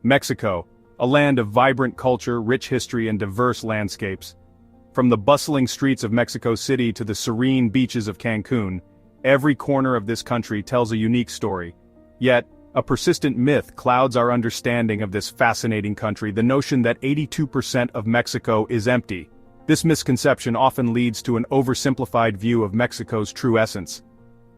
Mexico, a land of vibrant culture, rich history and diverse landscapes. From the bustling streets of Mexico City to the serene beaches of Cancun, every corner of this country tells a unique story. Yet, a persistent myth clouds our understanding of this fascinating country, the notion that 82% of Mexico is empty. This misconception often leads to an oversimplified view of Mexico's true essence.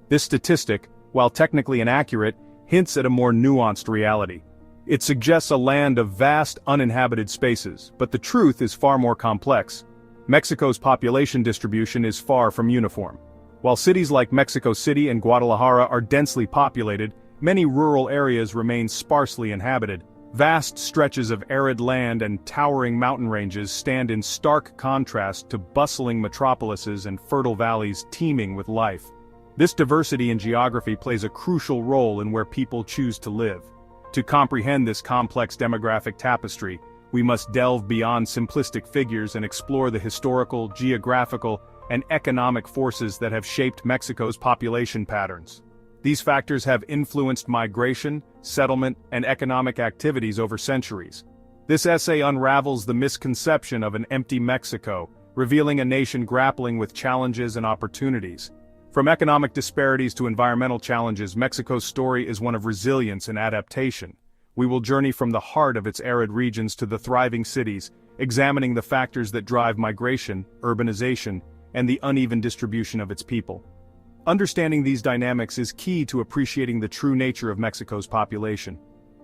This statistic, while technically inaccurate, hints at a more nuanced reality. It suggests a land of vast uninhabited spaces, but the truth is far more complex. Mexico's population distribution is far from uniform. While cities like Mexico City and Guadalajara are densely populated, many rural areas remain sparsely inhabited. Vast stretches of arid land and towering mountain ranges stand in stark contrast to bustling metropolises and fertile valleys teeming with life. This diversity in geography plays a crucial role in where people choose to live. To comprehend this complex demographic tapestry, we must delve beyond simplistic figures and explore the historical, geographical, and economic forces that have shaped Mexico's population patterns. These factors have influenced migration, settlement, and economic activities over centuries. This essay unravels the misconception of an empty Mexico, revealing a nation grappling with challenges and opportunities. From economic disparities to environmental challenges, Mexico's story is one of resilience and adaptation. We will journey from the heart of its arid regions to the thriving cities, examining the factors that drive migration, urbanization, and the uneven distribution of its people. Understanding these dynamics is key to appreciating the true nature of Mexico's population.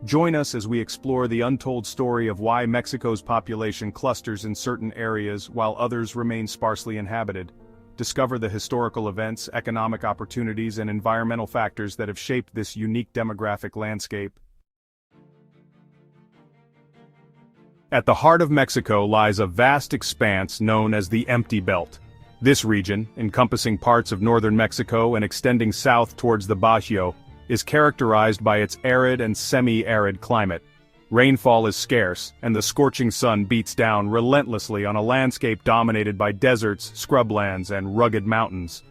Join us as we explore the untold story of why Mexico's population clusters in certain areas while others remain sparsely inhabited. Discover the historical events, economic opportunities, and environmental factors that have shaped this unique demographic landscape. At the heart of Mexico lies a vast expanse known as the Empty Belt. This region, encompassing parts of northern Mexico and extending south towards the Bajío, is characterized by its arid and semi-arid climate. Rainfall is scarce, and the scorching sun beats down relentlessly on a landscape dominated by deserts, scrublands, and rugged mountains.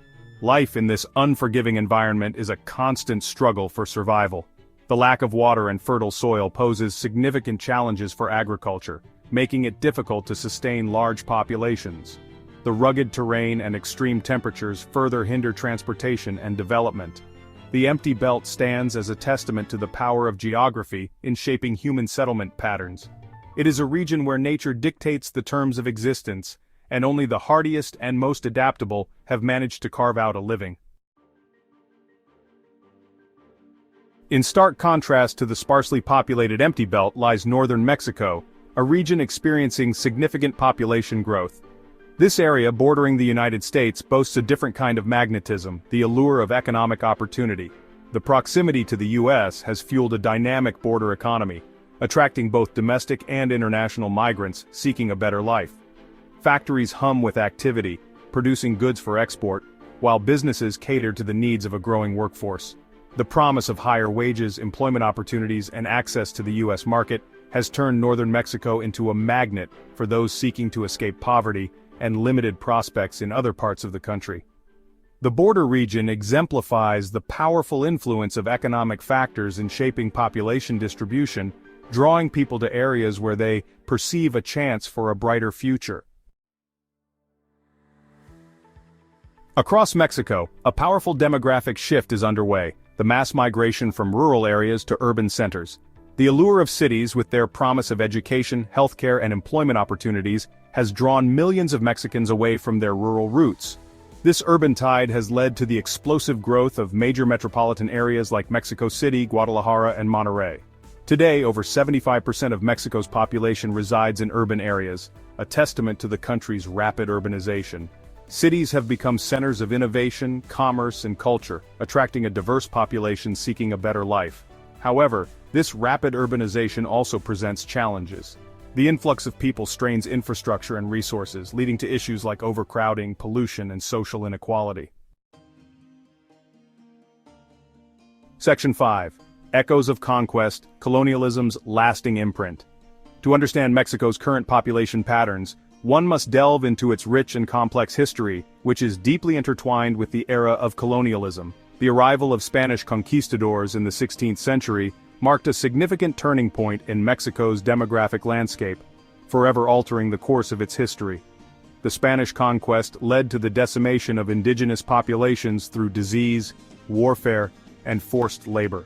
Life in this unforgiving environment is a constant struggle for survival. The lack of water and fertile soil poses significant challenges for agriculture, making it difficult to sustain large populations. The rugged terrain and extreme temperatures further hinder transportation and development. The Empty Belt stands as a testament to the power of geography in shaping human settlement patterns. It is a region where nature dictates the terms of existence, and only the hardiest and most adaptable have managed to carve out a living. In stark contrast to the sparsely populated Empty Belt lies northern Mexico, a region experiencing significant population growth. This area bordering the United States boasts a different kind of magnetism, the allure of economic opportunity. The proximity to the U.S. has fueled a dynamic border economy, attracting both domestic and international migrants seeking a better life. Factories hum with activity, producing goods for export, while businesses cater to the needs of a growing workforce. The promise of higher wages, employment opportunities, and access to the U.S. market has turned northern Mexico into a magnet for those seeking to escape poverty and limited prospects in other parts of the country. The border region exemplifies the powerful influence of economic factors in shaping population distribution, drawing people to areas where they perceive a chance for a brighter future. Across Mexico, a powerful demographic shift is underway, the mass migration from rural areas to urban centers. The allure of cities with their promise of education, healthcare, and employment opportunities has drawn millions of Mexicans away from their rural roots. This urban tide has led to the explosive growth of major metropolitan areas like Mexico City, Guadalajara, and Monterrey. Today, over 75% of Mexico's population resides in urban areas, a testament to the country's rapid urbanization. Cities have become centers of innovation, commerce, and culture, attracting a diverse population seeking a better life. However, this rapid urbanization also presents challenges. The influx of people strains infrastructure and resources, leading to issues like overcrowding, pollution, and social inequality. Section 5. Echoes of Conquest, Colonialism's Lasting Imprint. To understand Mexico's current population patterns, one must delve into its rich and complex history, which is deeply intertwined with the era of colonialism. The arrival of Spanish conquistadors in the 16th century marked a significant turning point in Mexico's demographic landscape, forever altering the course of its history. The Spanish conquest led to the decimation of indigenous populations through disease, warfare, and forced labor.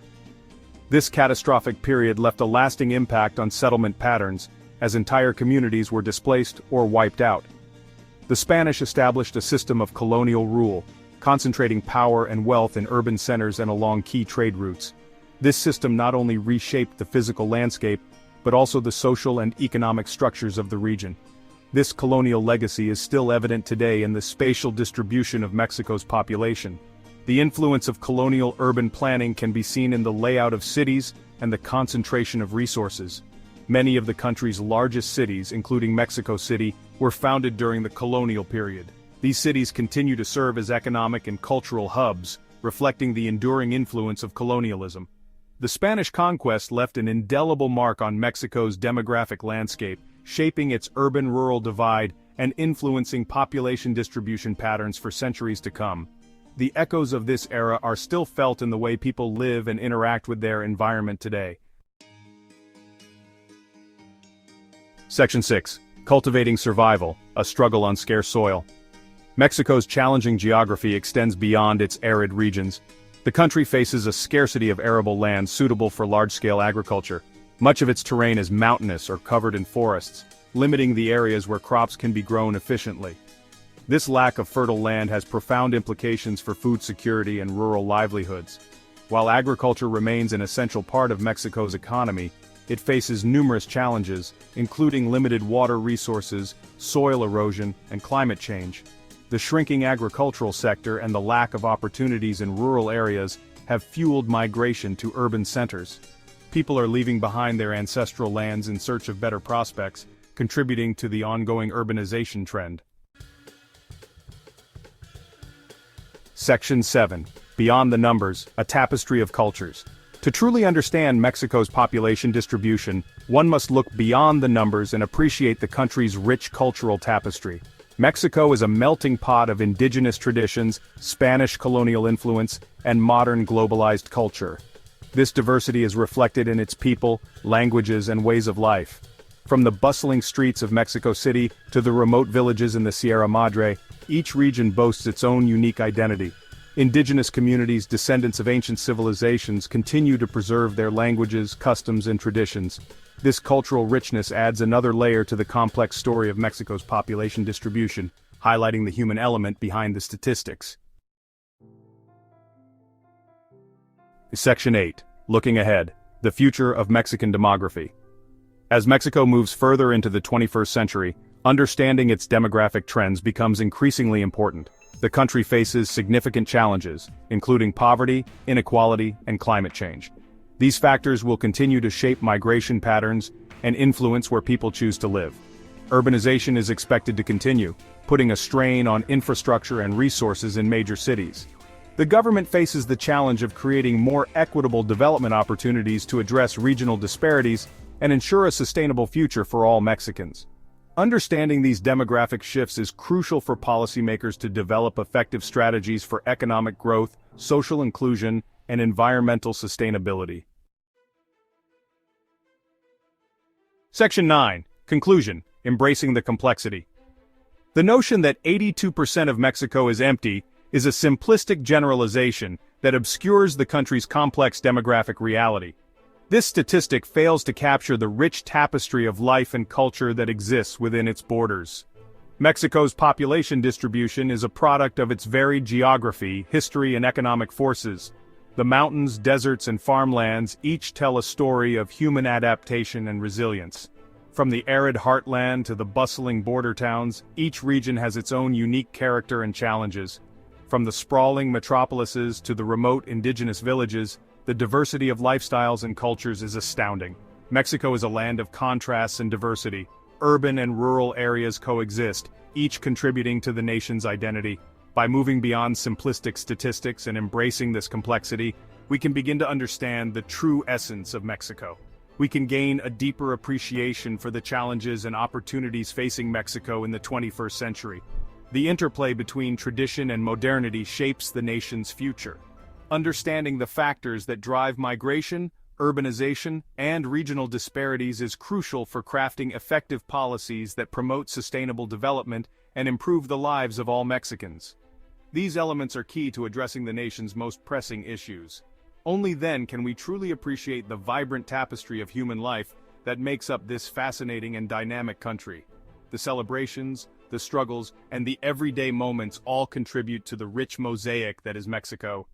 This catastrophic period left a lasting impact on settlement patterns, as entire communities were displaced or wiped out. The Spanish established a system of colonial rule, concentrating power and wealth in urban centers and along key trade routes. This system not only reshaped the physical landscape, but also the social and economic structures of the region. This colonial legacy is still evident today in the spatial distribution of Mexico's population. The influence of colonial urban planning can be seen in the layout of cities and the concentration of resources. Many of the country's largest cities, including Mexico City, were founded during the colonial period. These cities continue to serve as economic and cultural hubs, reflecting the enduring influence of colonialism. The Spanish conquest left an indelible mark on Mexico's demographic landscape, shaping its urban-rural divide and influencing population distribution patterns for centuries to come. The echoes of this era are still felt in the way people live and interact with their environment today. Section 6. Cultivating Survival, a Struggle on Scarce Soil. Mexico's challenging geography extends beyond its arid regions. The country faces a scarcity of arable land suitable for large-scale agriculture. Much of its terrain is mountainous or covered in forests, limiting the areas where crops can be grown efficiently. This lack of fertile land has profound implications for food security and rural livelihoods. While agriculture remains an essential part of Mexico's economy, it faces numerous challenges, including limited water resources, soil erosion, and climate change. The shrinking agricultural sector and the lack of opportunities in rural areas have fueled migration to urban centers. People are leaving behind their ancestral lands in search of better prospects, contributing to the ongoing urbanization trend. Section 7. Beyond the Numbers, a Tapestry of Cultures. To truly understand Mexico's population distribution, one must look beyond the numbers and appreciate the country's rich cultural tapestry. Mexico is a melting pot of indigenous traditions, Spanish colonial influence, and modern globalized culture. This diversity is reflected in its people, languages, and ways of life. From the bustling streets of Mexico City to the remote villages in the Sierra Madre, each region boasts its own unique identity. Indigenous communities, descendants of ancient civilizations, continue to preserve their languages, customs, and traditions. This cultural richness adds another layer to the complex story of Mexico's population distribution, highlighting the human element behind the statistics. Section 8. Looking Ahead, the Future of Mexican Demography. As Mexico moves further into the 21st century, understanding its demographic trends becomes increasingly important. The country faces significant challenges, including poverty, inequality, and climate change. These factors will continue to shape migration patterns and influence where people choose to live. Urbanization is expected to continue, putting a strain on infrastructure and resources in major cities. The government faces the challenge of creating more equitable development opportunities to address regional disparities and ensure a sustainable future for all Mexicans. Understanding these demographic shifts is crucial for policymakers to develop effective strategies for economic growth, social inclusion, and environmental sustainability. Section 9. Conclusion. Embracing the complexity. The notion that 82% of Mexico is empty is a simplistic generalization that obscures the country's complex demographic reality. This statistic fails to capture the rich tapestry of life and culture that exists within its borders. Mexico's population distribution is a product of its varied geography, history, and economic forces. The mountains, deserts, and farmlands each tell a story of human adaptation and resilience. From the arid heartland to the bustling border towns, each region has its own unique character and challenges. From the sprawling metropolises to the remote indigenous villages, the diversity of lifestyles and cultures is astounding. Mexico is a land of contrasts and diversity. Urban and rural areas coexist, each contributing to the nation's identity. By moving beyond simplistic statistics and embracing this complexity, we can begin to understand the true essence of Mexico. We can gain a deeper appreciation for the challenges and opportunities facing Mexico in the 21st century. The interplay between tradition and modernity shapes the nation's future. Understanding the factors that drive migration, urbanization, and regional disparities is crucial for crafting effective policies that promote sustainable development and improve the lives of all Mexicans. These elements are key to addressing the nation's most pressing issues. Only then can we truly appreciate the vibrant tapestry of human life that makes up this fascinating and dynamic country. The celebrations, the struggles, and the everyday moments all contribute to the rich mosaic that is Mexico.